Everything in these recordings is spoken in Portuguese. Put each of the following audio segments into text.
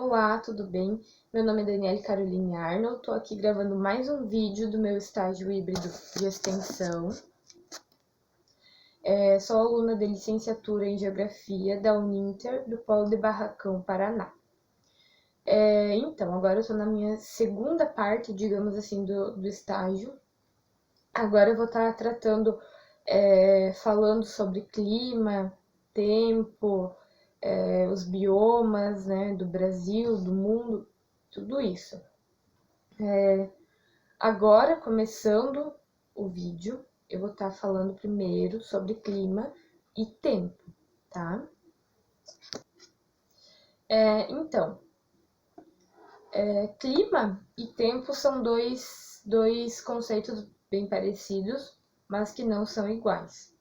Olá, tudo bem? Meu nome é Daniele Caroline Arnold, estou aqui gravando mais um vídeo do meu estágio híbrido de extensão. Sou aluna de licenciatura em Geografia da Uninter, do Polo de Barracão, Paraná. Então, agora eu estou na minha segunda parte, digamos assim, do estágio. Agora eu vou estar tratando, falando sobre clima, tempo, os biomas, né, do Brasil, do mundo, tudo isso. Agora, começando o vídeo, eu vou estar falando primeiro sobre clima e tempo, tá? Clima e tempo são dois conceitos bem parecidos, mas que não são iguais.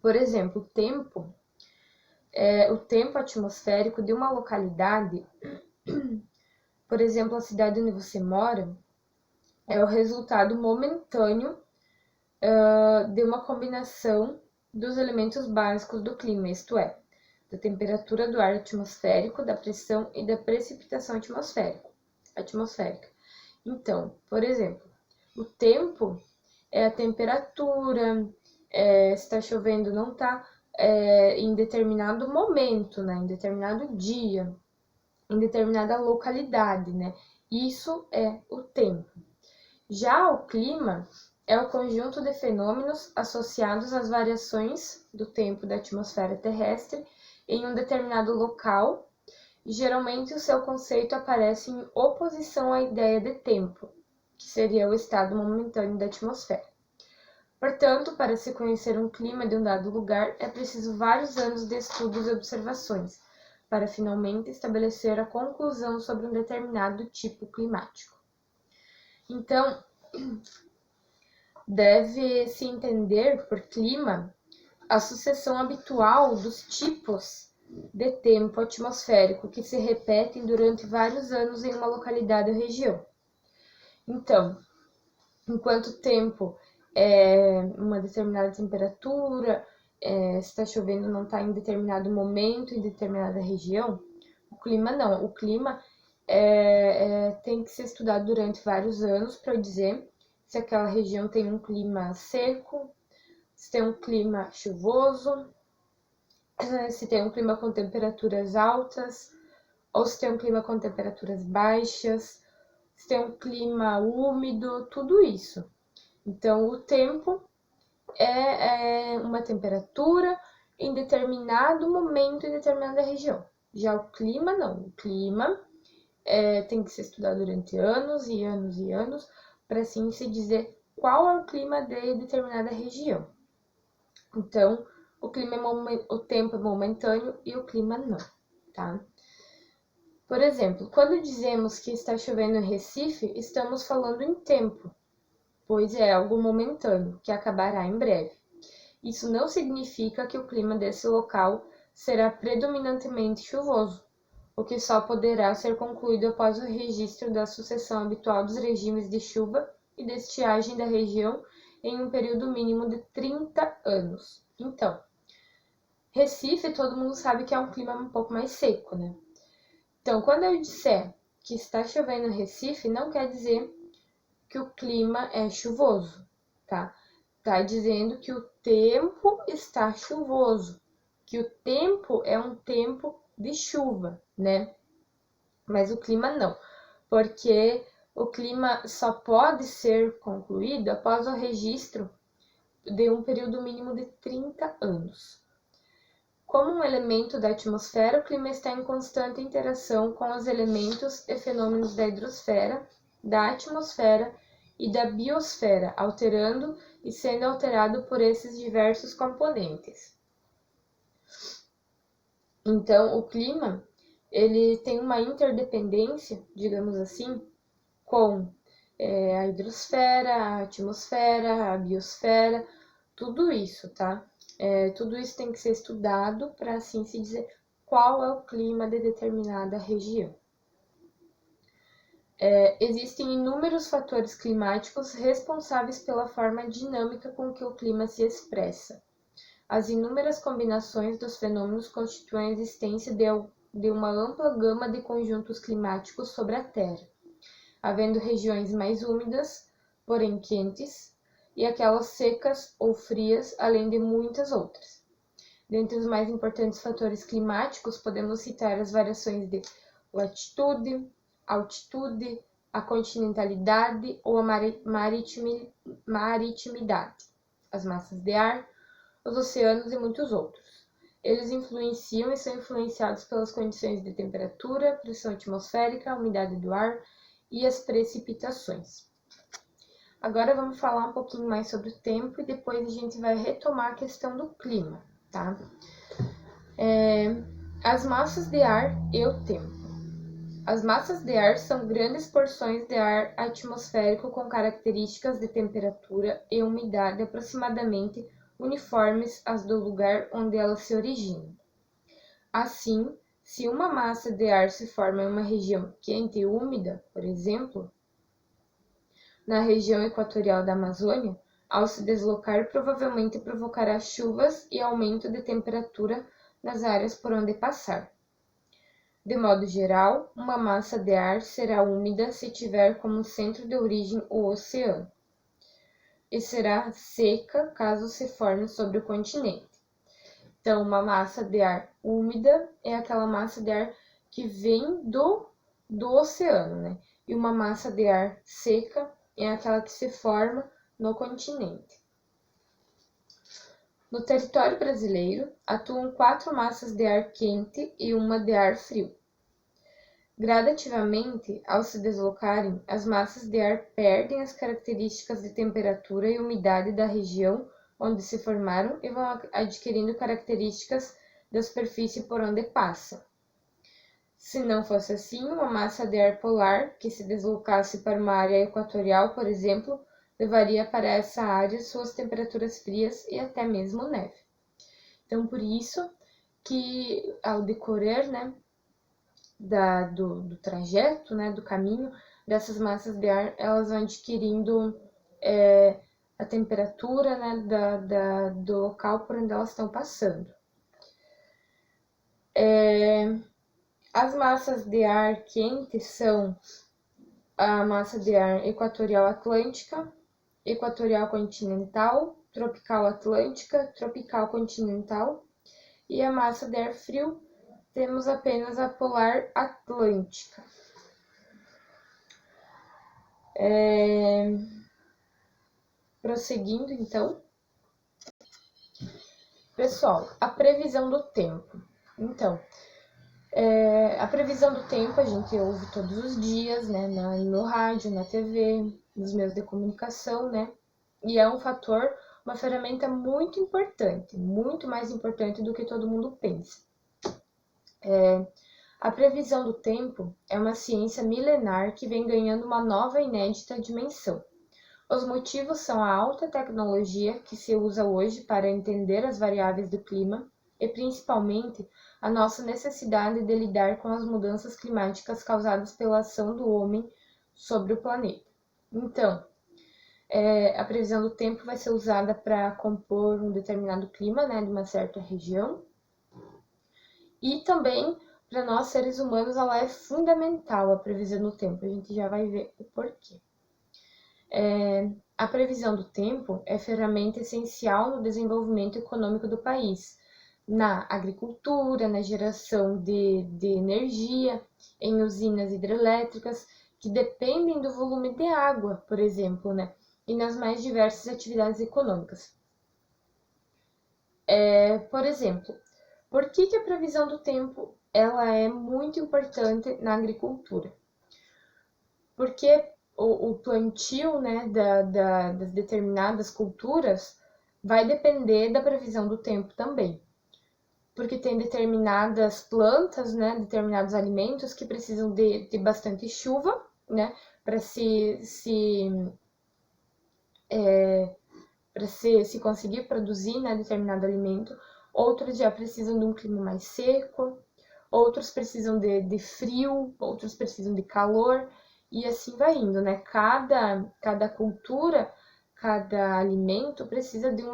Por exemplo, o tempo atmosférico de uma localidade, por exemplo, a cidade onde você mora, é o resultado momentâneo de uma combinação dos elementos básicos do clima, isto é, da temperatura do ar atmosférico, da pressão e da precipitação atmosférica. Então, por exemplo, o tempo é a temperatura, se está chovendo ou não está, em determinado momento, né, em determinado dia, em determinada localidade, né? Isso é o tempo. Já o clima é o conjunto de fenômenos associados às variações do tempo da atmosfera terrestre em um determinado local, e geralmente o seu conceito aparece em oposição à ideia de tempo, que seria o estado momentâneo da atmosfera. Portanto, para se conhecer um clima de um dado lugar, é preciso vários anos de estudos e observações, para finalmente estabelecer a conclusão sobre um determinado tipo climático. Então, deve-se entender por clima a sucessão habitual dos tipos de tempo atmosférico que se repetem durante vários anos em uma localidade ou região. Então, enquanto o tempo é uma determinada temperatura, se está chovendo não está em determinado momento, em determinada região, o clima não. O clima tem que ser estudado durante vários anos para dizer se aquela região tem um clima seco, se tem um clima chuvoso, se tem um clima com temperaturas altas, ou se tem um clima com temperaturas baixas, se tem um clima úmido, tudo isso. Então, o tempo é uma temperatura em determinado momento, em determinada região. Já o clima, não. O clima tem que ser estudado durante anos e anos e anos, para assim se dizer qual é o clima de determinada região. Então, o tempo é momentâneo e o clima não, tá? Por exemplo, quando dizemos que está chovendo em Recife, estamos falando em tempo, pois é algo momentâneo, que acabará em breve. Isso não significa que o clima desse local será predominantemente chuvoso, o que só poderá ser concluído após o registro da sucessão habitual dos regimes de chuva e de estiagem da região em um período mínimo de 30 anos. Então, Recife, todo mundo sabe que é um clima um pouco mais seco, né? Então, quando eu disser que está chovendo em Recife, não quer dizer que o clima é chuvoso, tá? Tá dizendo que o tempo está chuvoso, que o tempo é um tempo de chuva, né? Mas o clima não, porque o clima só pode ser concluído após o registro de um período mínimo de 30 anos. Como um elemento da atmosfera, o clima está em constante interação com os elementos e fenômenos da hidrosfera, da atmosfera e da biosfera, alterando e sendo alterado por esses diversos componentes. Então, o clima, ele tem uma interdependência, digamos assim, com a hidrosfera, a atmosfera, a biosfera, tudo isso, tá? Tudo isso tem que ser estudado para assim se dizer qual é o clima de determinada região. Existem inúmeros fatores climáticos responsáveis pela forma dinâmica com que o clima se expressa. As inúmeras combinações dos fenômenos constituem a existência de de uma ampla gama de conjuntos climáticos sobre a Terra, havendo regiões mais úmidas, porém quentes, e aquelas secas ou frias, além de muitas outras. Dentre os mais importantes fatores climáticos, podemos citar as variações de latitude, altitude, a continentalidade ou a maritimidade, as massas de ar, os oceanos e muitos outros. Eles influenciam e são influenciados pelas condições de temperatura, pressão atmosférica, umidade do ar e as precipitações. Agora vamos falar um pouquinho mais sobre o tempo e depois a gente vai retomar a questão do clima, tá? As massas de ar e o tempo. As massas de ar são grandes porções de ar atmosférico com características de temperatura e umidade aproximadamente uniformes às do lugar onde elas se originam. Assim, se uma massa de ar se forma em uma região quente e úmida, por exemplo, na região equatorial da Amazônia, ao se deslocar provavelmente provocará chuvas e aumento de temperatura nas áreas por onde passar. De modo geral, uma massa de ar será úmida se tiver como centro de origem o oceano, e será seca caso se forme sobre o continente. Então, uma massa de ar úmida é aquela massa de ar que vem do oceano, né? E uma massa de ar seca é aquela que se forma no continente. No território brasileiro, atuam 4 massas de ar quente e uma de ar frio. Gradativamente, ao se deslocarem, as massas de ar perdem as características de temperatura e umidade da região onde se formaram e vão adquirindo características da superfície por onde passam. Se não fosse assim, uma massa de ar polar que se deslocasse para uma área equatorial, por exemplo, levaria para essa área suas temperaturas frias e até mesmo neve. Então, por isso que ao decorrer, né, do trajeto, né, do caminho dessas massas de ar, elas vão adquirindo a temperatura, né, do local por onde elas estão passando. As massas de ar quente são a massa de ar equatorial atlântica, equatorial continental, tropical atlântica, tropical continental, e a massa de ar frio temos apenas a polar atlântica. Prosseguindo, então. Pessoal, a previsão do tempo. Então, a previsão do tempo a gente ouve todos os dias, né, no rádio, na TV, nos meios de comunicação, né, e é um fator, uma ferramenta muito importante, muito mais importante do que todo mundo pensa. A previsão do tempo é uma ciência milenar que vem ganhando uma nova e inédita dimensão. Os motivos são a alta tecnologia que se usa hoje para entender as variáveis do clima e, principalmente, a nossa necessidade de lidar com as mudanças climáticas causadas pela ação do homem sobre o planeta. Então, a previsão do tempo vai ser usada para compor um determinado clima, né, de uma certa região. E também, para nós seres humanos, ela é fundamental, a previsão do tempo. A gente já vai ver o porquê. A previsão do tempo é ferramenta essencial no desenvolvimento econômico do país, na agricultura, na geração de energia, em usinas hidrelétricas, que dependem do volume de água, por exemplo, né? E nas mais diversas atividades econômicas. Por exemplo, por que a previsão do tempo ela é muito importante na agricultura? Porque o plantio, né, das determinadas culturas vai depender da previsão do tempo também. Porque tem determinadas plantas, né, determinados alimentos que precisam de bastante chuva, né, para se conseguir produzir, né, determinado alimento. Outros já precisam de um clima mais seco, outros precisam de frio, outros precisam de calor, e assim vai indo, né? Cada cultura, cada alimento precisa de um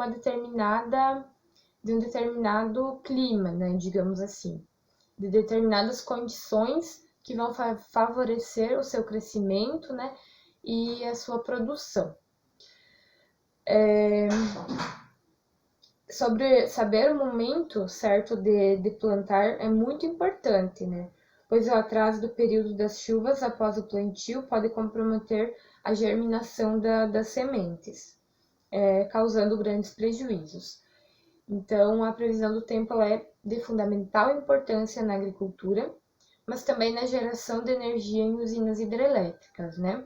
determinado clima, né, digamos assim. de determinadas condições que vão favorecer o seu crescimento, né, e a sua produção. Sobre saber o momento certo de plantar é muito importante, né? Pois o atraso do período das chuvas após o plantio pode comprometer a germinação das sementes, causando grandes prejuízos. Então, a previsão do tempo ela é de fundamental importância na agricultura, mas também na geração de energia em usinas hidrelétricas, né?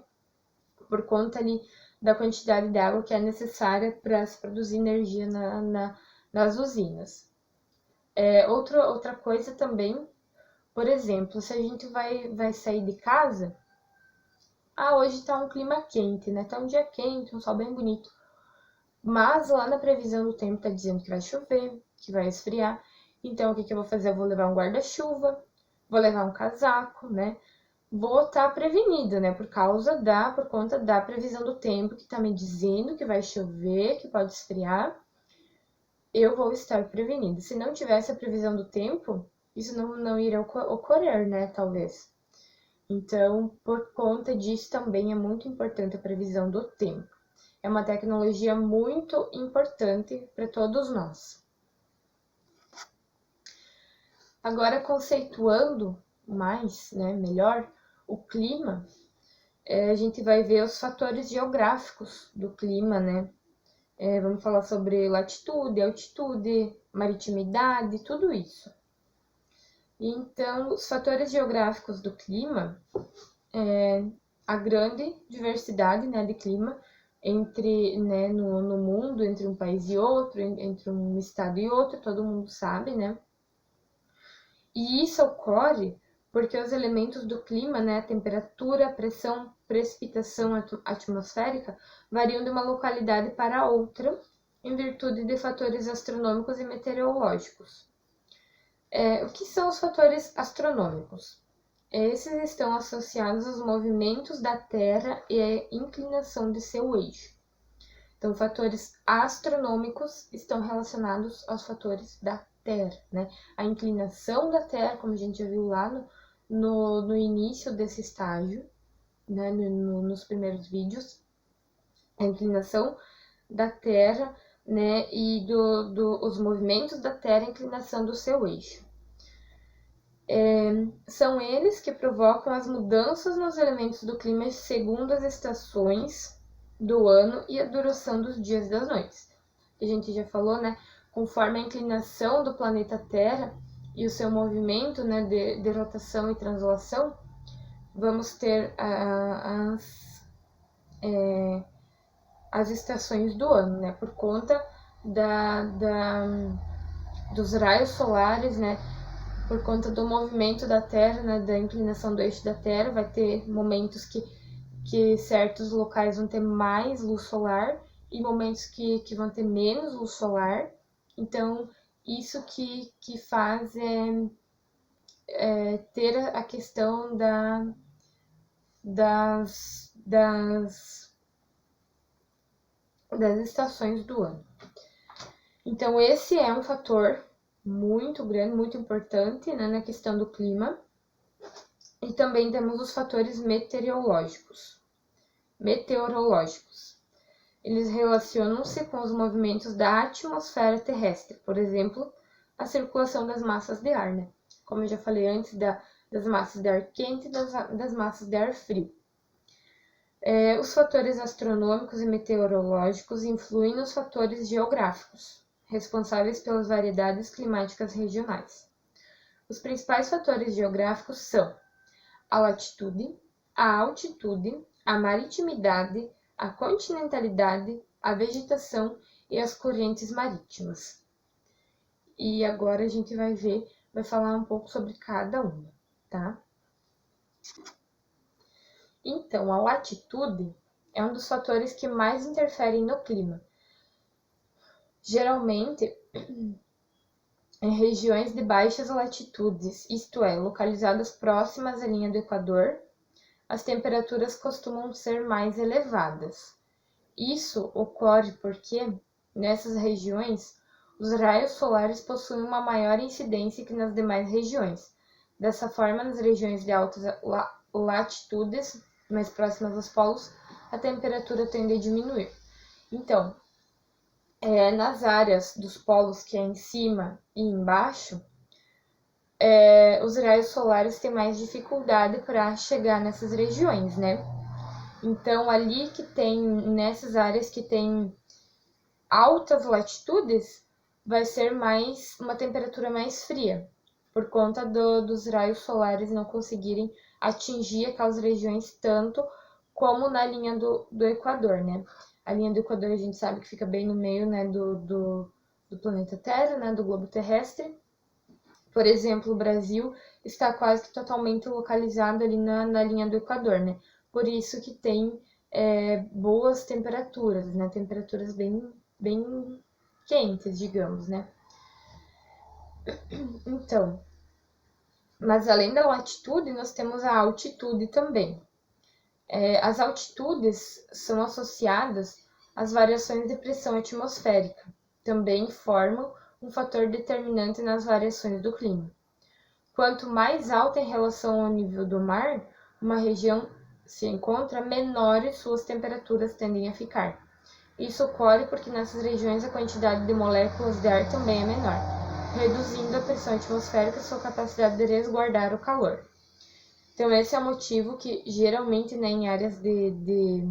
Por conta ali da quantidade de água que é necessária para se produzir energia nas usinas. Outra coisa também, por exemplo, se a gente vai sair de casa, hoje está um clima quente, né? Tá um dia quente, um sol bem bonito. Mas lá na previsão do tempo tá dizendo que vai chover, que vai esfriar. Então, o que eu vou fazer? Eu vou levar um guarda-chuva, vou levar um casaco, né? Vou estar prevenida, né? Por conta da previsão do tempo, que tá me dizendo que vai chover, que pode esfriar. Eu vou estar prevenida. Se não tivesse a previsão do tempo, isso não iria ocorrer, né? Talvez. Então, por conta disso, também é muito importante a previsão do tempo. É uma tecnologia muito importante para todos nós. Agora, conceituando mais, né, melhor, o clima, a gente vai ver os fatores geográficos do clima, né? Vamos falar sobre latitude, altitude, maritimidade, tudo isso. Então, os fatores geográficos do clima, a grande diversidade, né, de clima entre, né, no mundo, entre um país e outro, entre um estado e outro, todo mundo sabe, né? E isso ocorre porque os elementos do clima, né, temperatura, pressão, precipitação atmosférica, variam de uma localidade para outra em virtude de fatores astronômicos e meteorológicos. O que são os fatores astronômicos? Esses estão associados aos movimentos da Terra e à inclinação de seu eixo. Então, fatores astronômicos estão relacionados aos fatores da Terra, né? A inclinação da Terra, como a gente já viu lá no início desse estágio, né? Nos primeiros vídeos, a inclinação da Terra, né? E os movimentos da Terra, a inclinação do seu eixo. São eles que provocam as mudanças nos elementos do clima segundo as estações do ano e a duração dos dias e das noites. A gente já falou, né? Conforme a inclinação do planeta Terra e o seu movimento, né, de rotação e translação, vamos ter as estações do ano, né? Por conta dos raios solares, né? Por conta do movimento da Terra, né, da inclinação do eixo da Terra, vai ter momentos que certos locais vão ter mais luz solar e momentos que vão ter menos luz solar. Então, isso que faz ter a questão das estações do ano. Então, esse é um fator muito grande, muito importante, né, na questão do clima. E também temos os fatores meteorológicos. Eles relacionam-se com os movimentos da atmosfera terrestre, por exemplo, a circulação das massas de ar, né? Como eu já falei antes, das massas de ar quente e das massas de ar frio. Os fatores astronômicos e meteorológicos influem nos fatores geográficos, responsáveis pelas variedades climáticas regionais. Os principais fatores geográficos são a latitude, a altitude, a maritimidade, a continentalidade, a vegetação e as correntes marítimas. E agora a gente vai falar um pouco sobre cada uma, tá? Então, a latitude é um dos fatores que mais interferem no clima. Geralmente, em regiões de baixas latitudes, isto é, localizadas próximas à linha do Equador, as temperaturas costumam ser mais elevadas. Isso ocorre porque, nessas regiões, os raios solares possuem uma maior incidência que nas demais regiões, Dessa forma, nas regiões de altas latitudes, mais próximas aos polos, a temperatura tende a diminuir. Então, nas áreas dos polos, que é em cima e embaixo, os raios solares têm mais dificuldade para chegar nessas regiões, né? Então, ali que tem, nessas áreas que tem altas latitudes, vai ser uma temperatura mais fria, por conta dos raios solares não conseguirem atingir aquelas regiões tanto como na linha do Equador, né? A linha do Equador a gente sabe que fica bem no meio, né, do planeta Terra, né, do globo terrestre. Por exemplo, o Brasil está quase que totalmente localizado ali na linha do Equador, né? Por isso que tem boas temperaturas, né? Temperaturas bem quentes, digamos, né? Então, mas além da latitude, nós temos a altitude também. As altitudes são associadas às variações de pressão atmosférica, também formam um fator determinante nas variações do clima. Quanto mais alta em relação ao nível do mar uma região se encontra, menores suas temperaturas tendem a ficar. Isso ocorre porque nessas regiões a quantidade de moléculas de ar também é menor, reduzindo a pressão atmosférica e sua capacidade de resguardar o calor. Então, esse é o motivo que, geralmente, né, em áreas de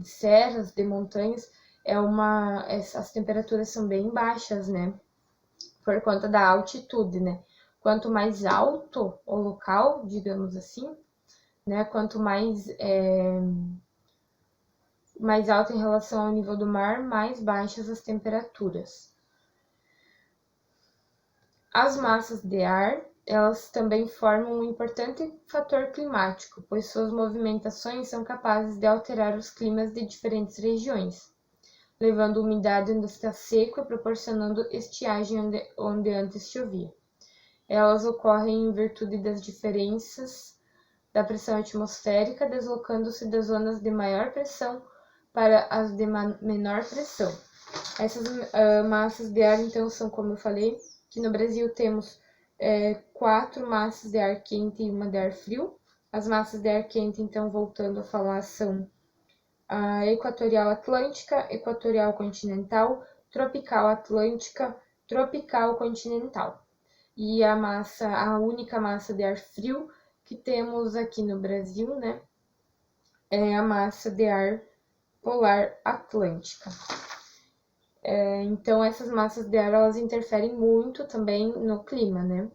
serras, de montanhas, as temperaturas são bem baixas, né? Por conta da altitude, né? Quanto mais alto o local, digamos assim, né? Quanto mais alto em relação ao nível do mar, mais baixas as temperaturas. As massas de ar, elas também formam um importante fator climático, pois suas movimentações são capazes de alterar os climas de diferentes regiões, levando umidade onde está seco e proporcionando estiagem onde antes chovia. Elas ocorrem em virtude das diferenças da pressão atmosférica, deslocando-se das zonas de maior pressão para as de menor pressão. Essas massas de ar, então, são, como eu falei, que no Brasil temos 4 massas de ar quente e uma de ar frio. As massas de ar quente, então, voltando a falar, são a equatorial atlântica, equatorial continental, tropical atlântica, tropical continental. E a única massa de ar frio que temos aqui no Brasil, né, é a massa de ar polar atlântica. Então, essas massas de ar, elas interferem muito também no clima, né?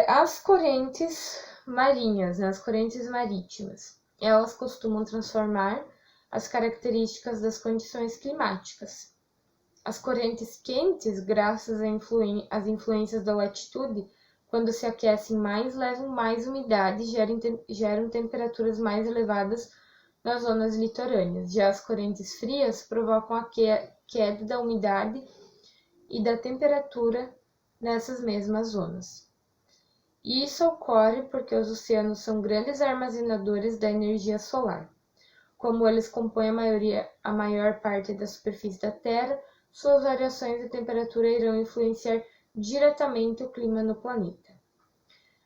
As correntes marinhas, né, as correntes marítimas, elas costumam transformar as características das condições climáticas. As correntes quentes, graças às influências da latitude, quando se aquecem mais, levam mais umidade e geram temperaturas mais elevadas nas zonas litorâneas. Já as correntes frias provocam a queda da umidade e da temperatura nessas mesmas zonas. Isso ocorre porque os oceanos são grandes armazenadores da energia solar. Como eles compõem a maior parte da superfície da Terra, suas variações de temperatura irão influenciar diretamente o clima no planeta.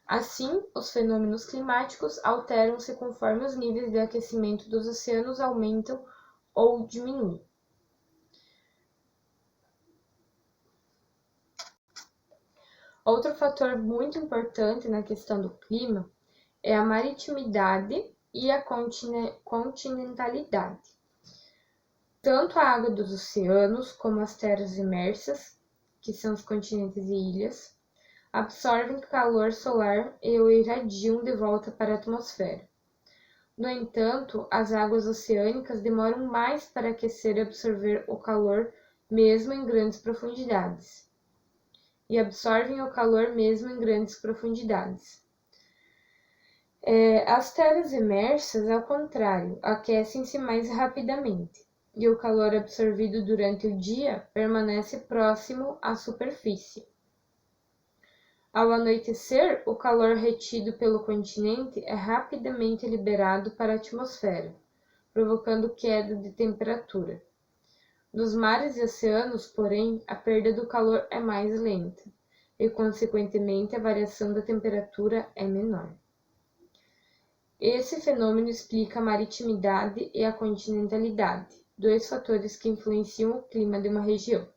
Assim, os fenômenos climáticos alteram-se conforme os níveis de aquecimento dos oceanos aumentam ou diminuem. Outro fator muito importante na questão do clima é a maritimidade e a continentalidade. Tanto a água dos oceanos como as terras imersas, que são os continentes e ilhas, absorvem calor solar e o irradiam de volta para a atmosfera. No entanto, as águas oceânicas demoram mais para aquecer e absorver o calor mesmo em grandes profundidades. E absorvem o calor mesmo em grandes profundidades. As terras imersas, ao contrário, aquecem-se mais rapidamente, e o calor absorvido durante o dia permanece próximo à superfície. Ao anoitecer, o calor retido pelo continente é rapidamente liberado para a atmosfera, provocando queda de temperatura. Nos mares e oceanos, porém, a perda do calor é mais lenta, e, consequentemente, a variação da temperatura é menor. Esse fenômeno explica a maritimidade e a continentalidade, dois fatores que influenciam o clima de uma região.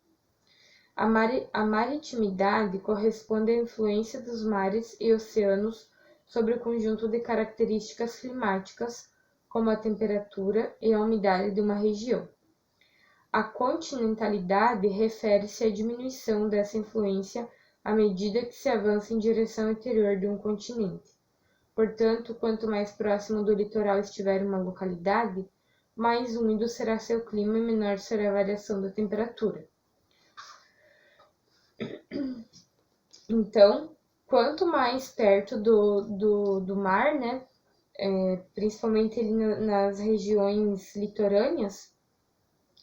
A maritimidade corresponde à influência dos mares e oceanos sobre o conjunto de características climáticas, como a temperatura e a umidade de uma região. A continentalidade refere-se à diminuição dessa influência à medida que se avança em direção ao interior de um continente. Portanto, quanto mais próximo do litoral estiver uma localidade, mais úmido será seu clima e menor será a variação da temperatura. Então, quanto mais perto do mar, né, principalmente ali nas regiões litorâneas,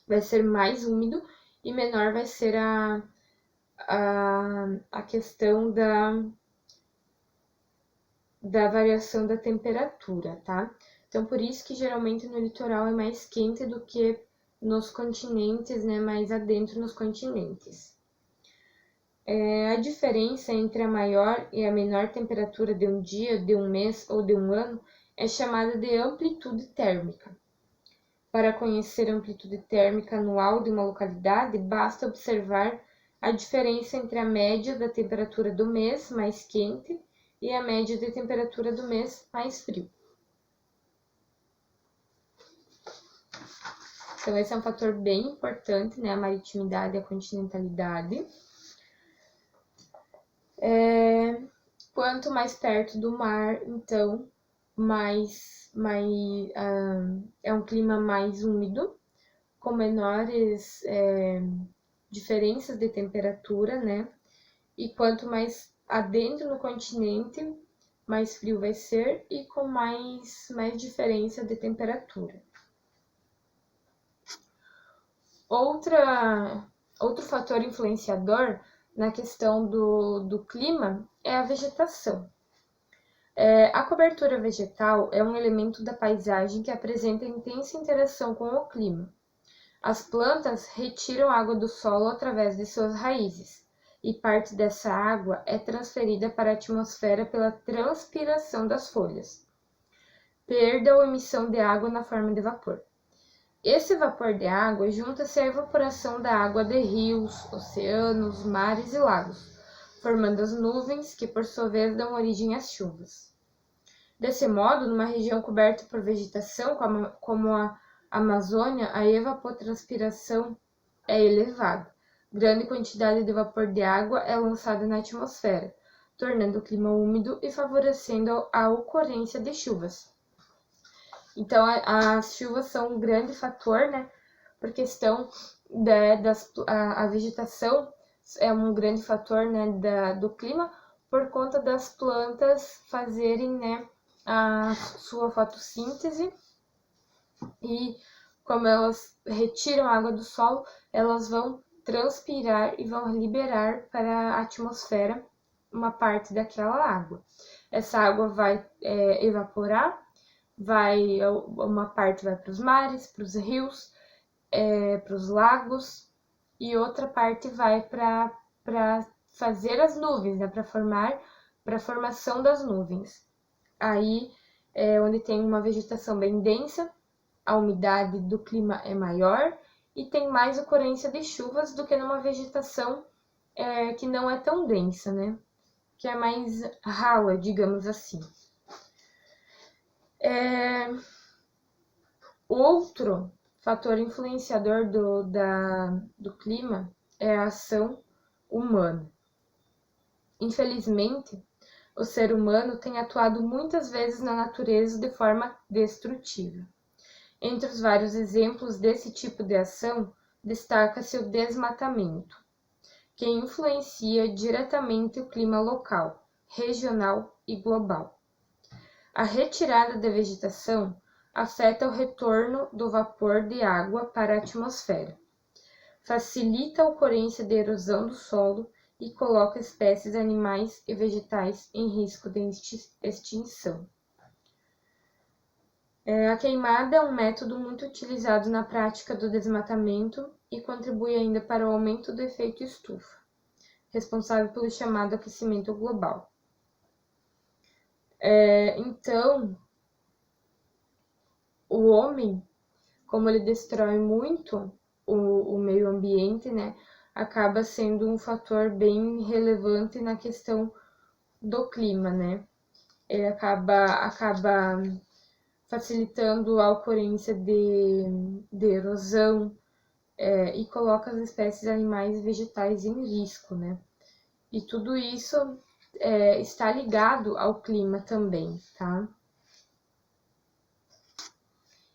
vai ser mais úmido e menor vai ser a questão da variação da temperatura, tá? Então, por isso que geralmente no litoral é mais quente do que nos continentes, né, mais adentro nos continentes. A diferença entre a maior e a menor temperatura de um dia, de um mês ou de um ano é chamada de amplitude térmica. Para conhecer a amplitude térmica anual de uma localidade, basta observar a diferença entre a média da temperatura do mês mais quente e a média de temperatura do mês mais frio. Então, esse é um fator bem importante, né? A maritimidade e a continentalidade. Quanto mais perto do mar, então, é um clima mais úmido, com menores diferenças de temperatura, né? E quanto mais adentro no continente, mais frio vai ser e com mais diferença de temperatura. Outro fator influenciador na questão do clima é a vegetação. A cobertura vegetal é um elemento da paisagem que apresenta intensa interação com o clima. As plantas retiram água do solo através de suas raízes, e parte dessa água é transferida para a atmosfera pela transpiração das folhas, perda ou emissão de água na forma de vapor. Esse vapor de água junta-se à evaporação da água de rios, oceanos, mares e lagos, formando as nuvens que, por sua vez, dão origem às chuvas. Desse modo, numa região coberta por vegetação, como a Amazônia, a evapotranspiração é elevada. Grande quantidade de vapor de água é lançada na atmosfera, tornando o clima úmido e favorecendo a ocorrência de chuvas. Então, as chuvas são um grande fator, né? Por questão a vegetação é um grande fator, né, do clima, por conta das plantas fazerem, né, a sua fotossíntese, e como elas retiram a água do solo, elas vão transpirar e vão liberar para a atmosfera uma parte daquela água. Essa água vai evaporar, uma parte vai para os mares, para os rios, para os lagos, e outra parte vai para fazer as nuvens, né, para a formação das nuvens. Aí onde tem uma vegetação bem densa, a umidade do clima é maior e tem mais ocorrência de chuvas do que numa vegetação que não é tão densa, né? Que é mais rala, digamos assim. Outro fator influenciador do clima é a ação humana. Infelizmente, o ser humano tem atuado muitas vezes na natureza de forma destrutiva. Entre os vários exemplos desse tipo de ação, destaca-se o desmatamento, que influencia diretamente o clima local, regional e global. A retirada da vegetação afeta o retorno do vapor de água para a atmosfera, facilita a ocorrência de erosão do solo e coloca espécies animais e vegetais em risco de extinção. A queimada é um método muito utilizado na prática do desmatamento e contribui ainda para o aumento do efeito estufa. responsável pelo chamado aquecimento global. Então, o homem, como ele destrói muito o meio ambiente, né, acaba sendo um fator bem relevante na questão do clima, né? Ele acaba facilitando a ocorrência de erosão e coloca as espécies animais e vegetais em risco, né? E tudo isso está ligado ao clima também, tá?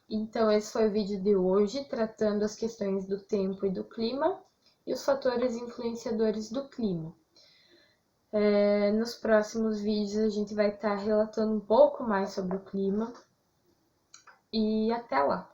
Então, esse foi o vídeo de hoje, tratando as questões do tempo e do clima e os fatores influenciadores do clima. Nos próximos vídeos a gente vai estar relatando um pouco mais sobre o clima e até lá!